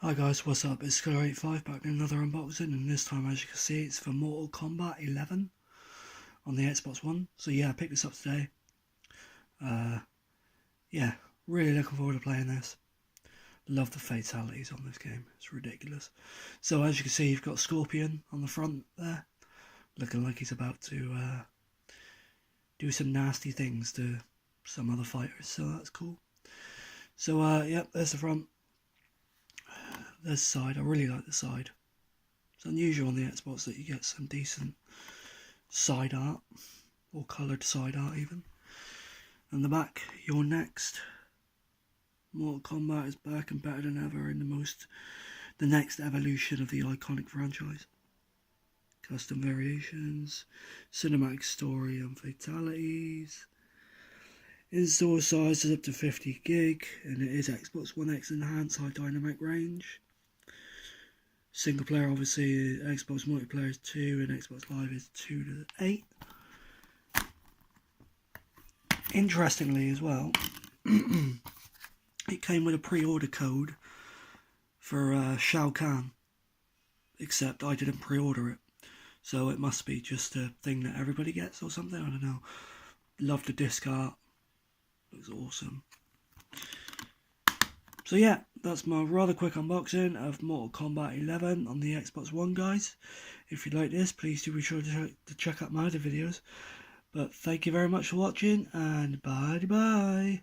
Hi guys, what's up? It's Scholar85 back in another unboxing, and this time, as you can see, it's for Mortal Kombat 11 on the Xbox One. So yeah, I picked this up today. Yeah, really looking forward to playing this. Love the fatalities on this game, it's ridiculous. So as you can see, you've got Scorpion on the front there, looking like he's about to do some nasty things to some other fighters, so that's cool. So yep, there's the front. There's the side. I really like the side. It's unusual on the Xbox that you get some decent side art, or coloured side art even. And the back, you're next. Mortal Kombat is back and better than ever in the next evolution of the iconic franchise. Custom variations, cinematic story and fatalities. Install size is up to 50 gig, and it is Xbox One X enhanced high dynamic range. Single player, obviously, Xbox multiplayer is 2 and Xbox Live is 2 to 8. Interestingly as well, it came with a pre-order code for Shao Kahn, except I didn't pre-order it, so it must be just a thing that everybody gets or something, I don't know. Love the disc art, looks awesome. So yeah, that's my rather quick unboxing of Mortal Kombat 11 on the Xbox One, guys. If you like this, please do be sure to check out my other videos. But thank you very much for watching, and bye-bye.